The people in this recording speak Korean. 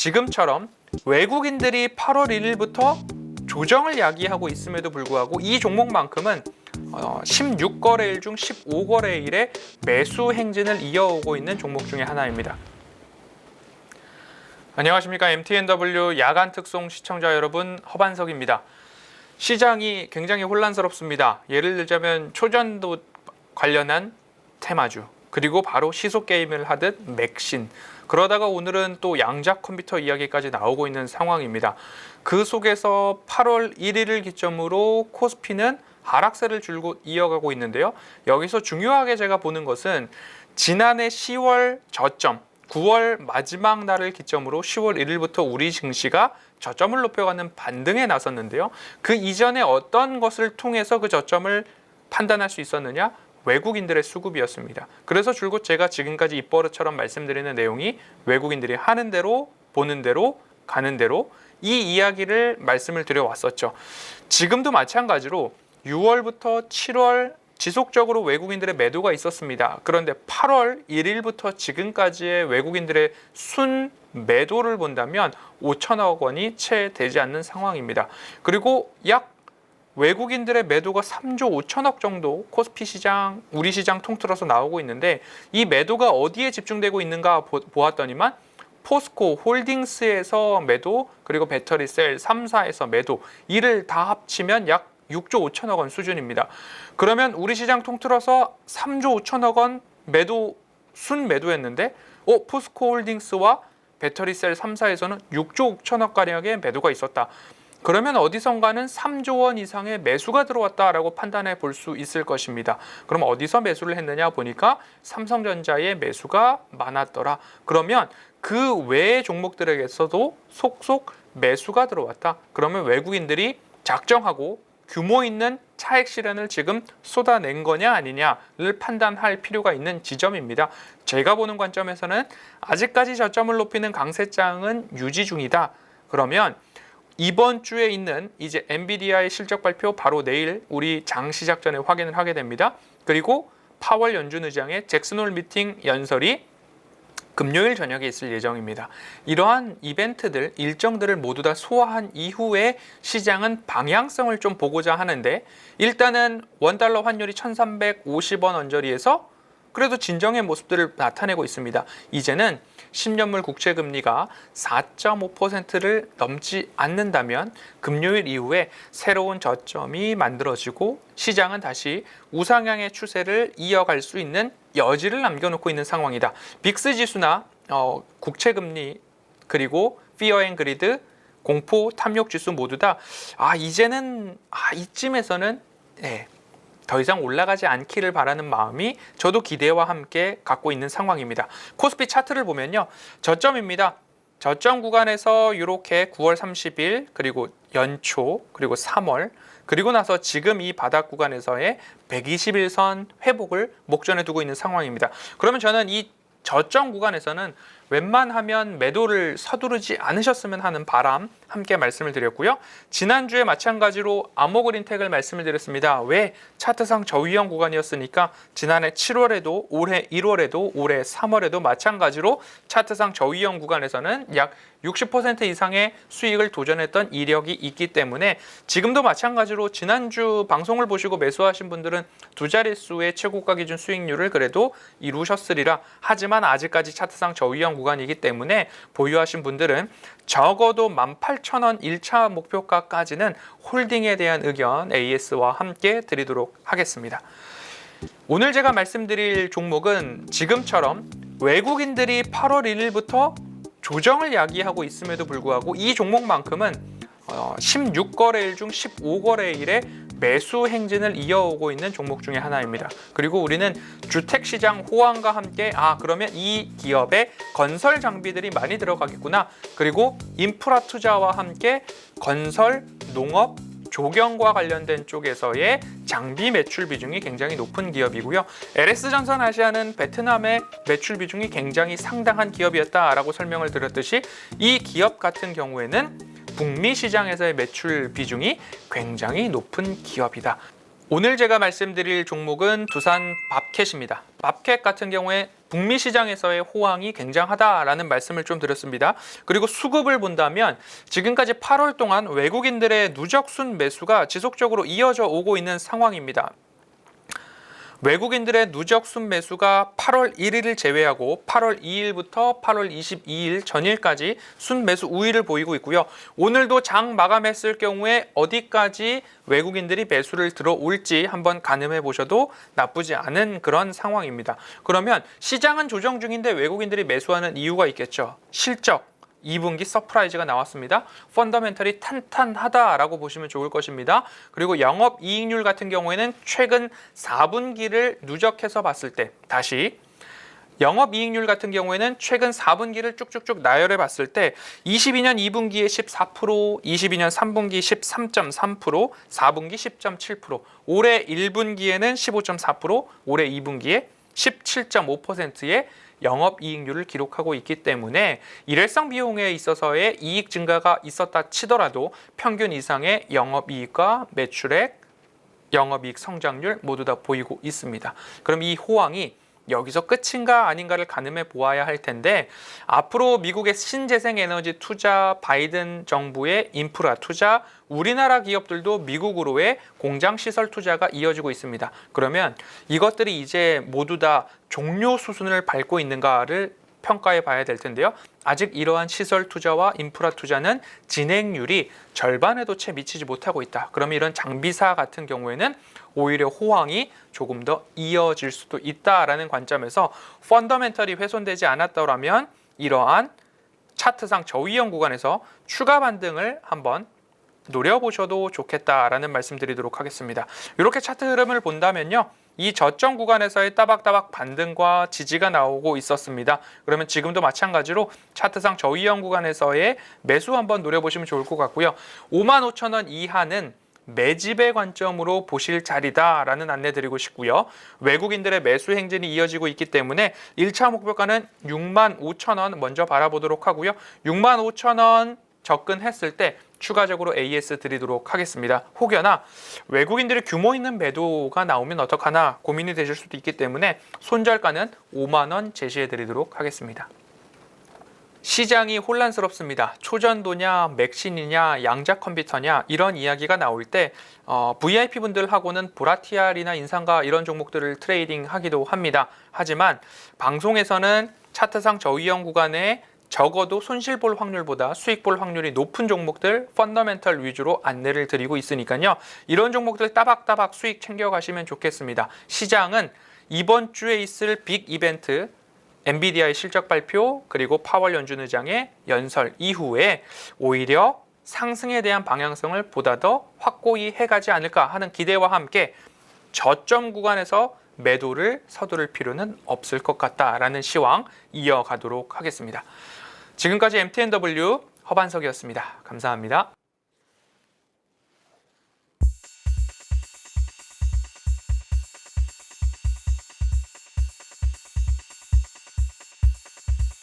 지금처럼 외국인들이 8월 1일부터 조정을 야기하고 있음에도 불구하고 이 종목만큼은 16거래일 중 15거래일에 매수 행진을 이어오고 있는 종목 중에 하나입니다. 안녕하십니까. MTNW 야간 특송 시청자 여러분, 허반석입니다. 시장이 굉장히 혼란스럽습니다. 예를 들자면 초전도 관련한 테마주, 그리고 바로 시소 게임을 하듯 맥신, 그러다가 오늘은 또 양자 컴퓨터 이야기까지 나오고 있는 상황입니다. 그 속에서 8월 1일을 기점으로 코스피는 하락세를 줄곧 이어가고 있는데요. 여기서 중요하게 제가 보는 것은 지난해 10월 저점, 9월 마지막 날을 기점으로 10월 1일부터 우리 증시가 저점을 높여가는 반등에 나섰는데요. 그 이전에 어떤 것을 통해서 그 저점을 판단할 수 있었느냐? 외국인들의 수급이었습니다. 그래서 줄곧 제가 지금까지 입버릇처럼 말씀드리는 내용이 외국인들이 하는 대로, 보는 대로, 가는 대로 이 이야기를 말씀을 드려왔었죠. 지금도 마찬가지로 6월부터 7월 지속적으로 외국인들의 매도가 있었습니다. 그런데 8월 1일부터 지금까지의 외국인들의 순 매도를 본다면 5천억 원이 채 되지 않는 상황입니다. 그리고 약 외국인들의 매도가 3조 5천억 정도 코스피 시장, 우리 시장 통틀어서 나오고 있는데 이 매도가 어디에 집중되고 있는가 보았더니만 포스코 홀딩스에서 매도, 그리고 배터리셀 3사에서 매도, 이를 다 합치면 약 6조 5천억 원 수준입니다. 그러면 우리 시장 통틀어서 3조 5천억 원 매도, 순 매도했는데 포스코 홀딩스와 배터리셀 3사에서는 6조 5천억 가량의 매도가 있었다. 그러면 어디선가는 3조 원 이상의 매수가 들어왔다라고 판단해 볼 수 있을 것입니다. 그럼 어디서 매수를 했느냐 보니까 삼성전자의 매수가 많았더라. 그러면 그 외의 종목들에게서도 속속 매수가 들어왔다. 그러면 외국인들이 작정하고 규모 있는 차익 실현을 지금 쏟아낸 거냐 아니냐를 판단할 필요가 있는 지점입니다. 제가 보는 관점에서는 아직까지 저점을 높이는 강세장은 유지 중이다. 그러면 이번 주에 있는 이제 엔비디아의 실적 발표 바로 내일 우리 장 시작 전에 확인을 하게 됩니다. 그리고 파월 연준 의장의 잭슨홀 미팅 연설이 금요일 저녁에 있을 예정입니다. 이러한 이벤트들, 일정들을 모두 다 소화한 이후에 시장은 방향성을 좀 보고자 하는데, 일단은 원달러 환율이 1350원 언저리에서 그래도 진정의 모습들을 나타내고 있습니다. 이제는 10년물 국채금리가 4.5%를 넘지 않는다면 금요일 이후에 새로운 저점이 만들어지고 시장은 다시 우상향의 추세를 이어갈 수 있는 여지를 남겨놓고 있는 상황이다. 빅스 지수나 국채금리, 그리고 피어 앤 그리드, 공포 탐욕 지수 모두 다 이제는 이쯤에서는 더 이상 올라가지 않기를 바라는 마음이 저도 기대와 함께 갖고 있는 상황입니다. 코스피 차트를 보면요, 저점입니다. 저점 구간에서 이렇게 9월 30일, 그리고 연초, 그리고 3월, 그리고 나서 지금 이 바닥 구간에서의 120일선 회복을 목전에 두고 있는 상황입니다. 그러면 저는 이 저점 구간에서는 웬만하면 매도를 서두르지 않으셨으면 하는 바람 함께 말씀을 드렸고요. 지난주에 마찬가지로 아모그린텍을 말씀을 드렸습니다. 왜? 차트상 저위험 구간이었으니까 지난해 7월에도, 올해 1월에도, 올해 3월에도 마찬가지로 차트상 저위험 구간에서는 약 60% 이상의 수익을 도전했던 이력이 있기 때문에 지금도 마찬가지로 지난주 방송을 보시고 매수하신 분들은 두 자릿수의 최고가 기준 수익률을 그래도 이루셨으리라. 하지만 아직까지 차트상 저위험 구간이기 때문에 보유하신 분들은 적어도 18,000원 1차 목표가까지는 홀딩에 대한 의견 AS와 함께 드리도록 하겠습니다. 오늘 제가 말씀드릴 종목은 지금처럼 외국인들이 8월 1일부터 조정을 야기하고 있음에도 불구하고 이 종목만큼은 16거래일 중 15거래일에 매수 행진을 이어오고 있는 종목 중에 하나입니다. 그리고 우리는 주택시장 호황과 함께 그러면 이 기업에 건설 장비들이 많이 들어가겠구나. 그리고 인프라 투자와 함께 건설, 농업, 조경과 관련된 쪽에서의 장비 매출 비중이 굉장히 높은 기업이고요. LS전선 아시아는 베트남의 매출 비중이 굉장히 상당한 기업이었다라고 설명을 드렸듯이 이 기업 같은 경우에는 북미 시장에서의 매출 비중이 굉장히 높은 기업이다. 오늘 제가 말씀드릴 종목은 두산 밥캣입니다. 밥캣 같은 경우에 북미 시장에서의 호황이 굉장하다라는 말씀을 좀 드렸습니다. 그리고 수급을 본다면 지금까지 8월 동안 외국인들의 누적 순매수가 지속적으로 이어져 오고 있는 상황입니다. 외국인들의 누적 순매수가 8월 1일을 제외하고 8월 2일부터 8월 22일 전일까지 순매수 우위를 보이고 있고요. 오늘도 장 마감했을 경우에 어디까지 외국인들이 매수를 들어올지 한번 가늠해 보셔도 나쁘지 않은 그런 상황입니다. 그러면 시장은 조정 중인데 외국인들이 매수하는 이유가 있겠죠. 실적. 2분기 서프라이즈가 나왔습니다. 펀더멘털이 탄탄하다라고 보시면 좋을 것입니다. 그리고 영업이익률 같은 경우에는 최근 4분기를 누적해서 봤을 때 다시 영업이익률 같은 경우에는 최근 4분기를 쭉쭉쭉 나열해 봤을 때 22년 2분기에 14%, 22년 3분기 13.3%, 4분기 10.7%, 올해 1분기에는 15.4%, 올해 2분기에 17.5%의 영업이익률을 기록하고 있기 때문에 일회성 비용에 있어서의 이익 증가가 있었다 치더라도 평균 이상의 영업이익과 매출액, 영업이익 성장률 모두 다 보이고 있습니다. 그럼 이 호황이 여기서 끝인가 아닌가를 가늠해 보아야 할 텐데 앞으로 미국의 신재생 에너지 투자, 바이든 정부의 인프라 투자, 우리나라 기업들도 미국으로의 공장 시설 투자가 이어지고 있습니다. 그러면 이것들이 이제 모두 다 종료 수순을 밟고 있는가를 평가해 봐야 될 텐데요. 아직 이러한 시설 투자와 인프라 투자는 진행률이 절반에도 채 미치지 못하고 있다. 그러면 이런 장비사 같은 경우에는 오히려 호황이 조금 더 이어질 수도 있다라는 관점에서 펀더멘털이 훼손되지 않았더라면 이러한 차트상 저위험 구간에서 추가 반등을 한번 노려보셔도 좋겠다라는 말씀드리도록 하겠습니다. 이렇게 차트 흐름을 본다면요. 이 저점 구간에서의 따박따박 반등과 지지가 나오고 있었습니다. 그러면 지금도 마찬가지로 차트상 저위험 구간에서의 매수 한번 노려보시면 좋을 것 같고요. 55,000원 이하는 매집의 관점으로 보실 자리다라는 안내 드리고 싶고요. 외국인들의 매수 행진이 이어지고 있기 때문에 1차 목표가는 65,000원 먼저 바라보도록 하고요. 65,000원 접근했을 때 추가적으로 AS 드리도록 하겠습니다. 혹여나 외국인들의 규모 있는 매도가 나오면 어떡하나 고민이 되실 수도 있기 때문에 손절가는 5만 원 제시해 드리도록 하겠습니다. 시장이 혼란스럽습니다. 초전도냐, 맥신이냐, 양자 컴퓨터냐 이런 이야기가 나올 때 VIP분들하고는 보라티알이나 인상가 이런 종목들을 트레이딩하기도 합니다. 하지만 방송에서는 차트상 저위험 구간에 적어도 손실 볼 확률보다 수익 볼 확률이 높은 종목들 펀더멘털 위주로 안내를 드리고 있으니까요. 이런 종목들 따박따박 수익 챙겨가시면 좋겠습니다. 시장은 이번 주에 있을 빅 이벤트 엔비디아의 실적 발표 그리고 파월 연준 의장의 연설 이후에 오히려 상승에 대한 방향성을 보다 더 확고히 해가지 않을까 하는 기대와 함께 저점 구간에서 매도를 서두를 필요는 없을 것 같다라는 시황 이어가도록 하겠습니다. 지금까지 MTNW 허반석이었습니다. 감사합니다.